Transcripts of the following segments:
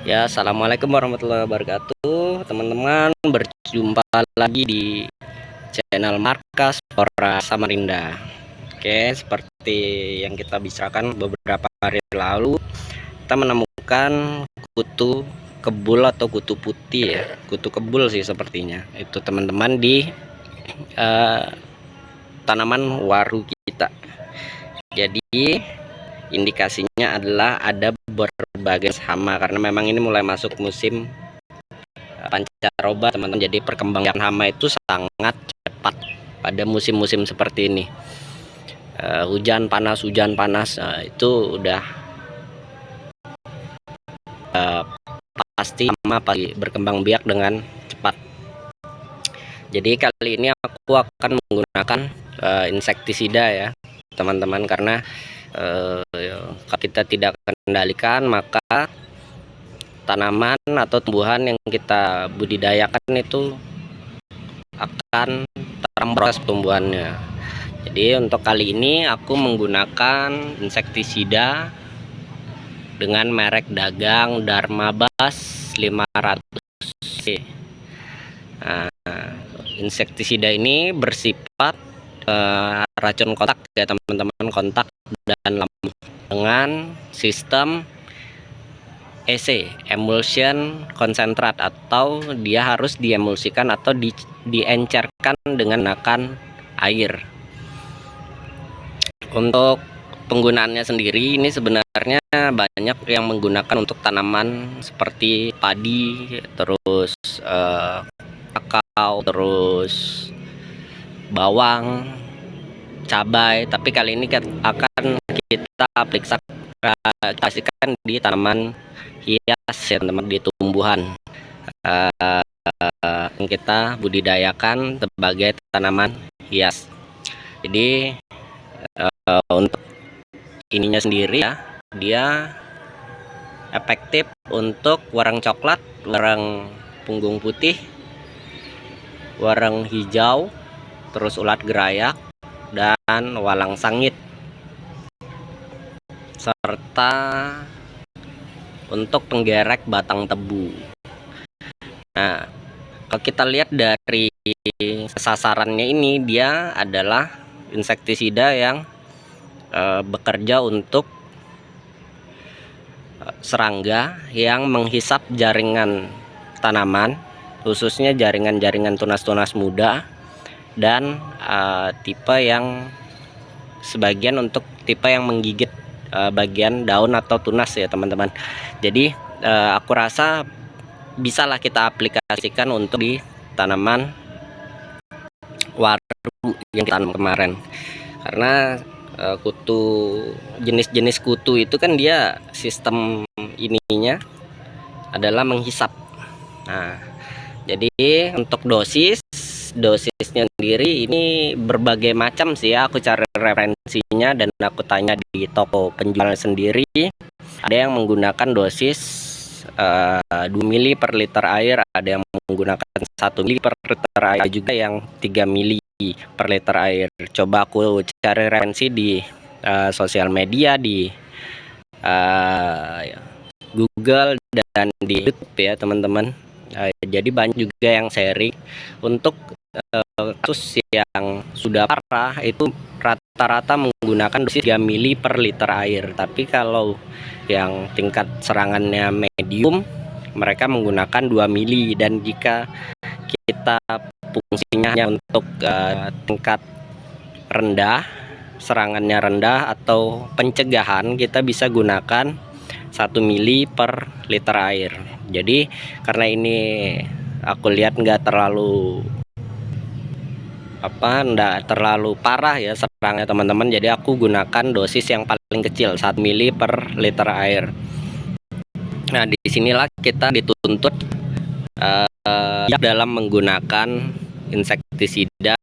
Ya, assalamualaikum warahmatullahi wabarakatuh, teman-teman. Berjumpa lagi di channel Markas Flora Samarinda. Oke, seperti yang kita bicarakan beberapa hari lalu, kita menemukan kutu kebul atau kutu putih ya, kutu kebul sih sepertinya. Itu teman-teman di eh, tanaman waru kita. Jadi indikasinya adalah ada berbagai hama karena memang ini mulai masuk musim pancaroba teman-teman. Jadi perkembangan hama itu sangat cepat pada musim-musim seperti ini. Hujan panas, itu udah pasti hama pasti berkembang biak dengan cepat. Jadi kali ini aku akan menggunakan insektisida ya teman-teman, karena kalau kita tidak kendalikan maka tanaman atau tumbuhan yang kita budidayakan itu akan terproses tumbuhannya. Jadi untuk kali ini aku menggunakan insektisida dengan merek dagang Dharmabas 500C. Nah, insektisida ini bersifat racun kontak ya teman-teman, kontak dan langsung dengan sistem EC, emulsion konsentrat, atau dia harus diemulsikan atau diencerkan dengan menggunakan air. Untuk penggunaannya sendiri ini sebenarnya banyak yang menggunakan untuk tanaman seperti padi, terus kakao, terus bawang, cabai, tapi kali ini akan kita aplikasikan di tanaman hias ya teman-teman, di tumbuhan yang kita budidayakan sebagai tanaman hias. Jadi untuk ininya sendiri ya, dia efektif untuk warang coklat, warang punggung putih, warang hijau, terus ulat gerayak dan walang sangit, serta untuk penggerek batang tebu. Nah, kalau kita lihat dari sasarannya ini, dia adalah insektisida yang bekerja untuk serangga yang menghisap jaringan tanaman, khususnya jaringan-jaringan tunas-tunas muda, dan tipe yang sebagian untuk tipe yang menggigit bagian daun atau tunas ya teman-teman. Jadi aku rasa bisalah kita aplikasikan untuk di tanaman waru yang kita tanam kemarin, karena kutu, jenis-jenis kutu itu kan dia sistem ininya adalah menghisap. Nah, jadi untuk dosisnya sendiri ini berbagai macam sih ya, aku cari referensinya dan aku tanya di toko penjual sendiri. Ada yang menggunakan dosis 2 mili per liter air, ada yang menggunakan 1 mili per liter air, juga yang 3 mili per liter air. Coba aku cari referensi di sosial media, di Google dan di YouTube ya teman-teman. Jadi banyak juga yang sharing untuk kasus yang sudah parah itu rata-rata menggunakan dosis 3 mili per liter air. Tapi kalau yang tingkat serangannya medium, mereka menggunakan 2 mili. Dan jika kita fungsinya hanya untuk tingkat rendah, serangannya rendah atau pencegahan, kita bisa gunakan 1 mili per liter air. Jadi karena ini aku lihat nggak terlalu parah ya serangnya teman-teman, jadi aku gunakan dosis yang paling kecil 1 mili per liter air. Nah, disinilah kita dituntut dalam menggunakan insektisida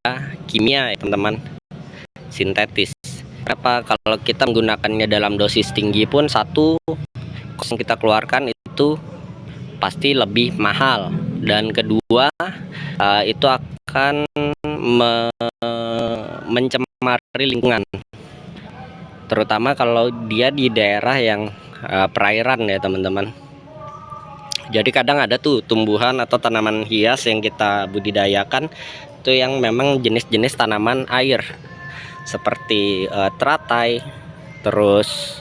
kimia ya teman-teman, sintetis. Kenapa? Kalau kita menggunakannya dalam dosis tinggi pun, satu, yang kita keluarkan itu pasti lebih mahal, dan kedua itu akan mencemari lingkungan, terutama kalau dia di daerah yang perairan ya teman-teman. Jadi kadang ada tuh tumbuhan atau tanaman hias yang kita budidayakan itu yang memang jenis-jenis tanaman air seperti teratai, terus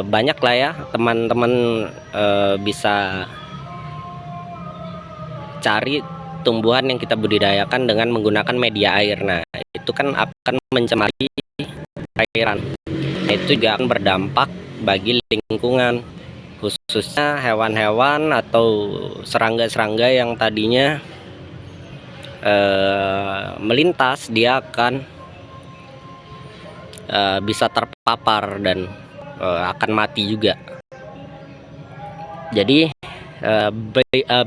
banyak lah ya teman-teman bisa cari tumbuhan yang kita budidayakan dengan menggunakan media air. Nah, itu kan akan mencemari perairan. Itu juga akan berdampak bagi lingkungan, khususnya hewan-hewan atau serangga-serangga yang tadinya melintas, dia akan bisa terpapar dan akan mati juga. Jadi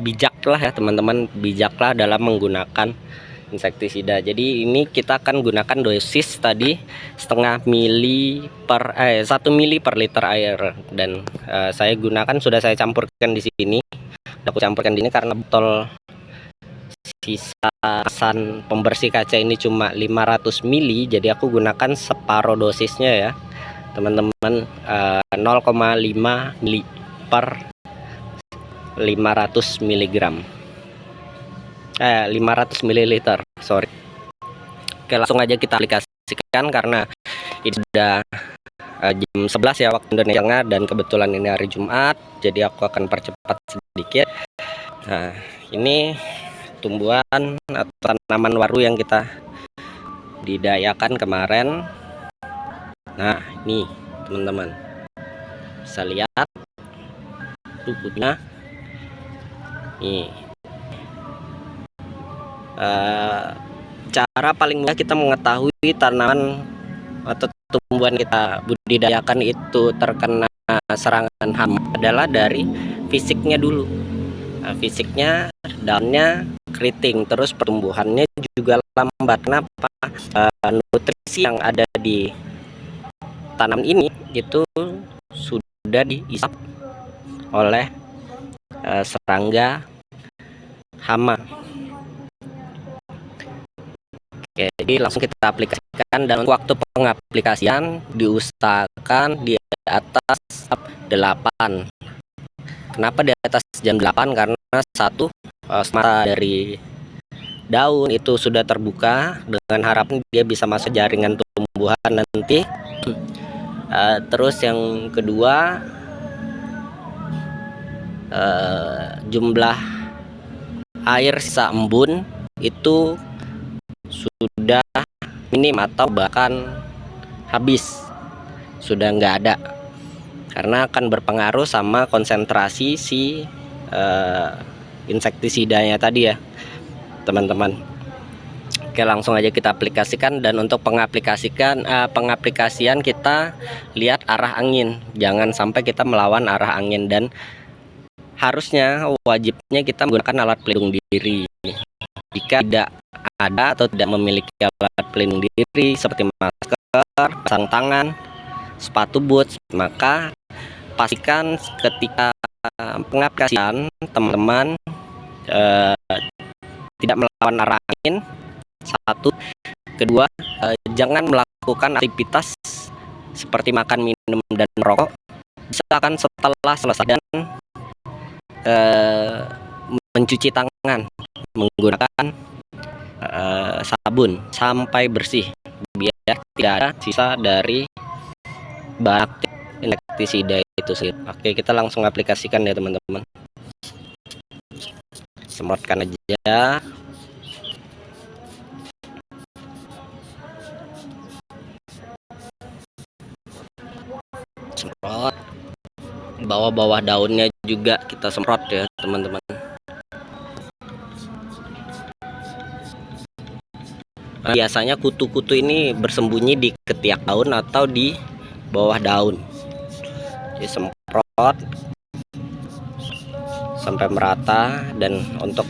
bijaklah ya teman-teman, bijaklah dalam menggunakan insektisida. Jadi ini kita akan gunakan dosis tadi 1 mili per liter air, dan sudah saya campurkan di sini. Aku campurkan di sini karena botol sisasan pembersih kaca ini cuma 500 mili, jadi aku gunakan separuh dosisnya ya teman-teman, 0,5 mili per 500 mg 500 ml, sorry. Oke, langsung aja kita aplikasikan karena ini sudah jam 11 ya waktu Indonesia, dan kebetulan ini hari Jumat, jadi aku akan percepat sedikit. Nah, ini tumbuhan atau tanaman waru yang kita didayakan kemarin. Nah, ini teman-teman bisa lihat rumputnya. Nih, cara paling mudah kita mengetahui tanaman atau tumbuhan kita budidayakan itu terkena serangan hama adalah dari fisiknya dulu. Nah, fisiknya, daunnya keriting, terus pertumbuhannya juga lambat. Kenapa? Nutrisi yang ada di tanaman ini itu sudah diisap oleh serangga hama. Oke, jadi langsung kita aplikasikan, dan waktu pengaplikasian diusahakan di atas 8. Kenapa di atas jam 8? Karena satu, semata dari daun itu sudah terbuka, dengan harapan dia bisa masuk jaringan tumbuhan nanti. Terus yang kedua, jumlah air sisa embun itu sudah minim atau bahkan habis, sudah nggak ada, karena akan berpengaruh sama konsentrasi si insektisidanya tadi ya teman-teman. Oke, langsung aja kita aplikasikan, dan untuk pengaplikasian kita lihat arah angin, jangan sampai kita melawan arah angin, dan harusnya wajibnya kita menggunakan alat pelindung diri. Jika tidak ada atau tidak memiliki alat pelindung diri seperti masker, sarung tangan, sepatu boots, maka pastikan ketika pengaplikasian teman-teman tidak melawan arah angin. Satu, kedua, jangan melakukan aktivitas seperti makan, minum, dan merokok. Misalkan setelah selesai, dan mencuci tangan menggunakan sabun sampai bersih, biar tidak ada sisa dari bahan aktif insektisida itu sendiri. Oke, kita langsung aplikasikan ya teman-teman. Semprotkan aja. Semprot bawah-bawah daunnya juga kita semprot ya teman-teman. Biasanya kutu-kutu ini bersembunyi di ketiak daun atau di bawah daun. Jadi semprot sampai merata, dan untuk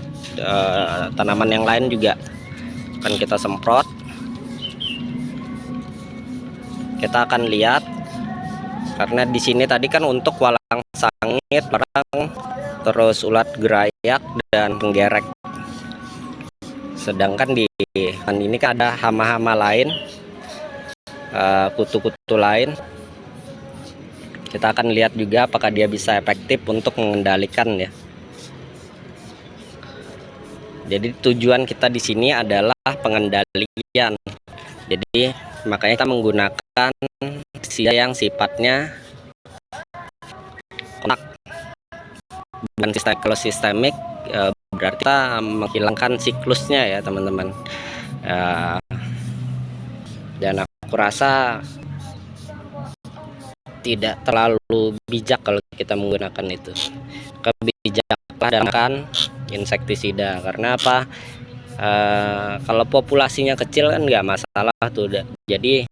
tanaman yang lain juga akan kita semprot. Kita akan lihat, karena di sini tadi kan untuk walang sangit, barang, terus ulat gerayak dan penggerek. Sedangkan di ini kan ada hama-hama lain, kutu-kutu lain. Kita akan lihat juga apakah dia bisa efektif untuk mengendalikan ya. Jadi tujuan kita di sini adalah pengendalian. Jadi makanya kita menggunakan sida yang sifatnya kontak, bukan sistemik. Kalau sistemik berarti kita menghilangkan siklusnya ya teman-teman. Dan aku rasa tidak terlalu bijak kalau kita menggunakan itu. Kebijakan insektisida karena apa? Kalau populasinya kecil kan nggak masalah tuh. Jadi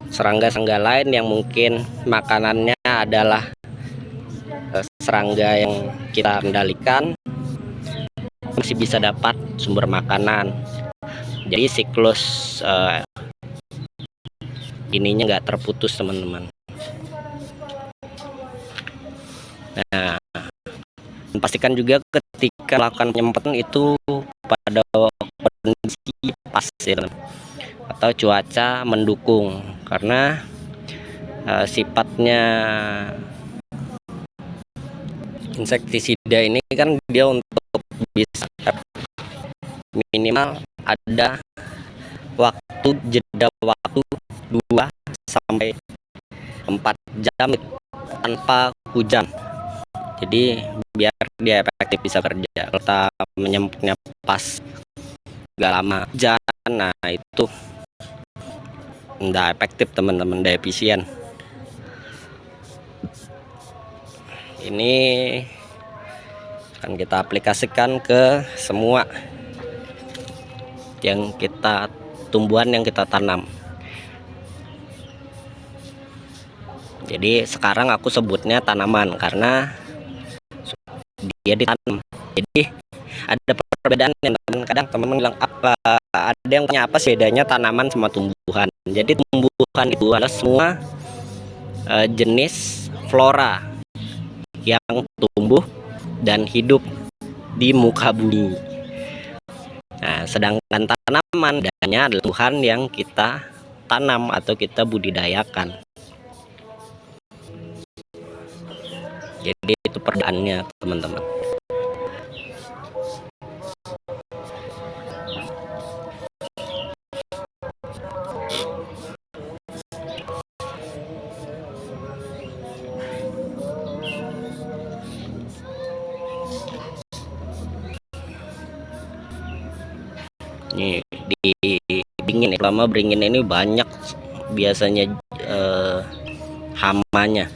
serangga-serangga lain yang mungkin makanannya adalah serangga yang kita kendalikan masih bisa dapat sumber makanan. Jadi siklus ininya nggak terputus teman-teman. Nah, pastikan juga ketika melakukan penyemprotan itu pada kondisi pas ya, atau cuaca mendukung, karena sifatnya insektisida ini kan dia untuk bisa minimal ada jeda waktu 2 sampai 4 jam tanpa hujan. Jadi biar dia efektif bisa kerja. Kalau kita menyemprotnya pas gak lama hujan, nah itu nggak efektif teman-teman, nggak efisien. Ini akan kita aplikasikan ke semua yang kita tumbuhan yang kita tanam. Jadi sekarang aku sebutnya tanaman karena dia ditanam. Jadi ada perbedaan yang kadang teman-teman bilang apa, ada yang tanya apa sih bedanya tanaman sama tumbuhan. Jadi tumbuhan itu adalah semua jenis flora yang tumbuh dan hidup di muka bumi. Nah, sedangkan tanaman adanya adalah tumbuhan yang kita tanam atau kita budidayakan. Jadi itu perbedaannya teman-teman. Nih di beringin, selama beringin ini banyak biasanya hamanya.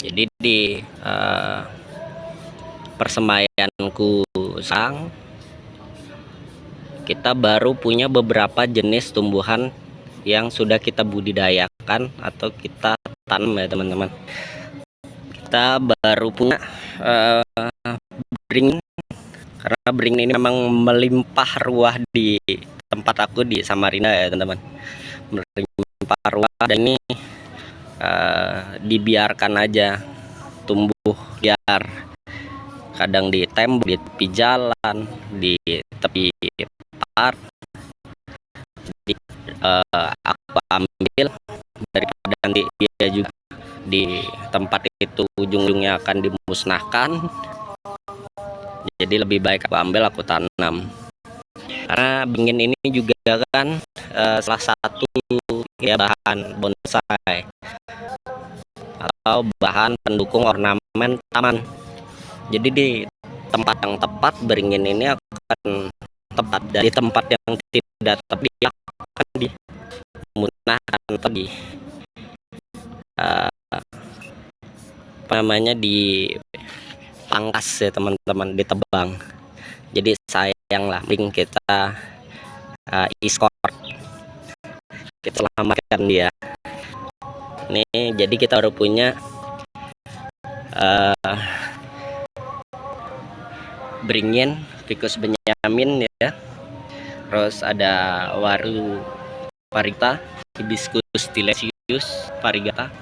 Jadi di persemaianku sang kita baru punya beberapa jenis tumbuhan yang sudah kita budidayakan atau kita tanam ya teman-teman. Kita baru punya beringin, karena beringin ini memang melimpah ruah di tempat aku di Samarinda ya teman-teman, melimpah ruah, dan ini dibiarkan aja tumbuh liar, kadang di tembok, di tepi jalan, di tepi park. Aku ambil daripada nanti dia juga di tempat itu ujung-ujungnya akan dimusnahkan. Jadi lebih baik aku ambil, aku tanam, karena beringin ini juga kan salah satu ya bahan bonsai atau bahan pendukung ornamen taman. Jadi di tempat yang tepat beringin ini akan tepat, dari tempat yang tidak tepat dia akan tanah atau di apa namanya, di pangkas ya teman-teman, ditebang. Jadi sayang lah, mending kita e-sport, kita selamatkan dia. Nih jadi kita baru punya beringin Ficus Benyamin ya, terus ada Waru Varigata, Hibiscus stilesius Varigata,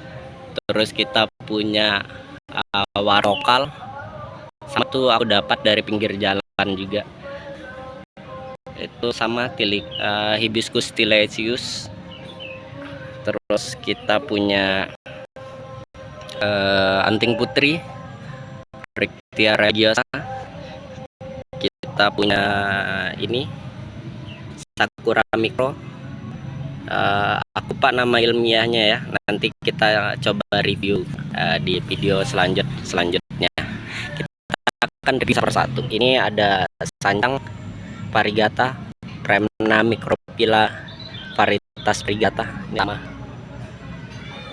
terus kita punya warokal, sama tuh aku dapat dari pinggir jalan juga, itu sama Hibiscus stilesius. Terus kita punya anting putri Rictia religiosa, kita punya ini Sakura micro. Aku pak nama ilmiahnya ya, nanti kita coba review di video selanjutnya. Kita akan review persatu. Ini ada sancang Varigata, Premna microphylla varietas Varigata.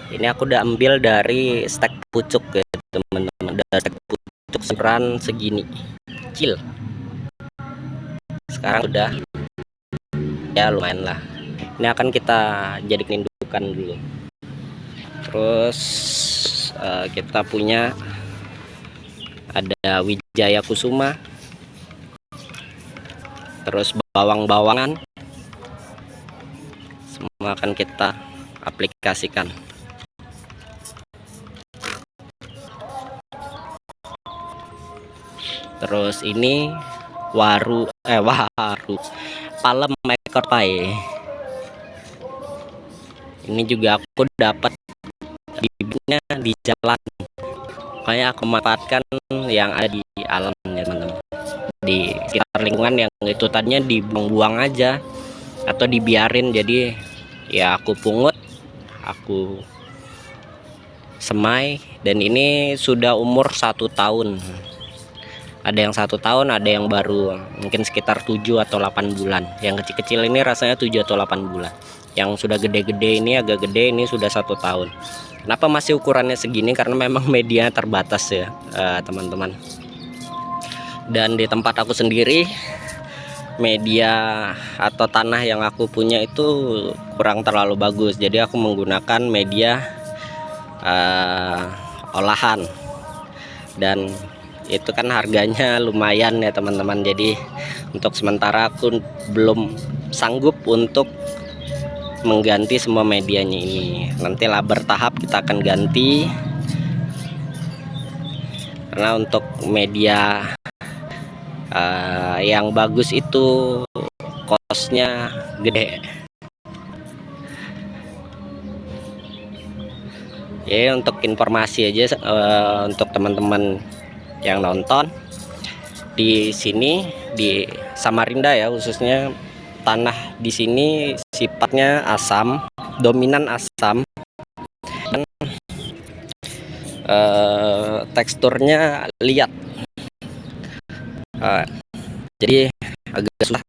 Ini aku udah ambil dari stek pucuk ya teman-teman, dari stek pucuk ukuran segini kecil. Sekarang udah ya lumayan lah. Ini akan kita jadikan indukan dulu. Terus kita punya ada Wijaya Kusuma, terus bawang-bawangan, semua akan kita aplikasikan. Terus ini waru palem ekor pai. Ini juga aku dapat bibitnya di jalan, kayak aku manfaatkan yang ada di alam ya teman-teman, di sekitar lingkungan yang itu tadinya dibuang-buang aja atau dibiarin. Jadi ya aku pungut, aku semai, dan ini sudah umur 1 tahun. Ada yang 1 tahun, ada yang baru mungkin sekitar 7 atau 8 bulan. Yang kecil-kecil ini rasanya 7 atau 8 bulan. Yang sudah gede-gede ini, agak gede ini sudah 1 tahun. Kenapa masih ukurannya segini? Karena memang media terbatas ya teman-teman. Dan di tempat aku sendiri, media atau tanah yang aku punya itu kurang terlalu bagus. Jadi aku menggunakan media olahan, dan itu kan harganya lumayan ya teman-teman. Jadi untuk sementara aku belum sanggup untuk mengganti semua medianya ini. Nantilah bertahap kita akan ganti, karena untuk media yang bagus itu kosnya gede ya. Untuk informasi aja untuk teman-teman yang nonton, di sini di Samarinda ya khususnya, tanah di sini sifatnya asam, dominan asam, dan teksturnya liat. Jadi agak susah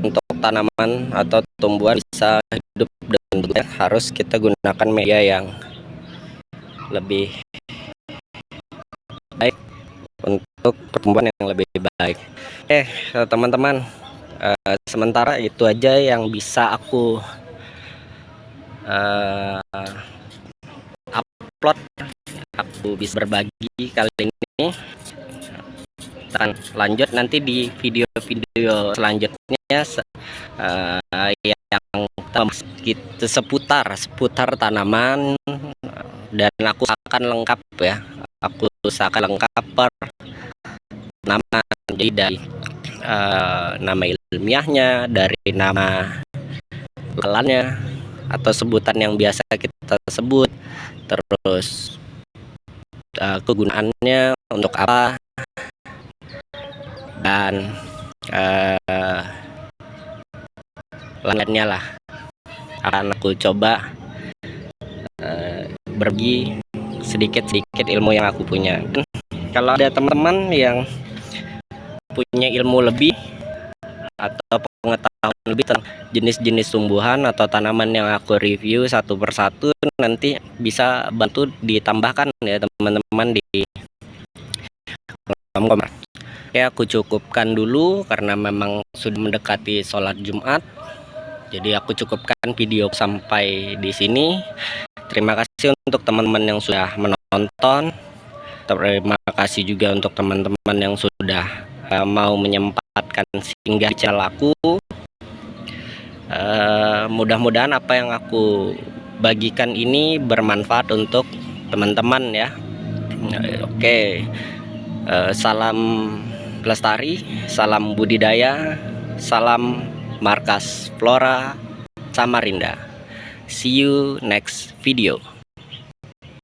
untuk tanaman atau tumbuhan bisa hidup dengan bentuknya. Harus kita gunakan media yang lebih baik untuk pertumbuhan yang lebih baik. Teman-teman, sementara itu aja yang bisa aku upload, aku bisa berbagi kali ini. Kita akan lanjut nanti di video-video selanjutnya yang kita seputar tanaman, dan aku akan lengkap ya, aku usahakan lengkap per nama. Jadi dari nama ilmiahnya, dari nama lalannya atau sebutan yang biasa kita sebut, terus kegunaannya untuk apa, dan lainnya lah akan aku coba berbagi sedikit-sedikit ilmu yang aku punya. Dan kalau ada teman-teman yang punya ilmu lebih atau pengetahuan tahun lebih tentang jenis-jenis tumbuhan atau tanaman yang aku review satu persatu, nanti bisa bantu ditambahkan ya teman-teman di kolom komentar. Oke, aku cukupkan dulu karena memang sudah mendekati sholat Jumat. Jadi aku cukupkan video sampai di sini. Terima kasih untuk teman-teman yang sudah menonton. Terima kasih juga untuk teman-teman yang sudah mau menyempatkan singgah di channel aku. Mudah-mudahan apa yang aku bagikan ini bermanfaat untuk teman-teman ya. Oke, salam pelestari, salam budidaya, salam Markas Flora Samarinda. See you next video.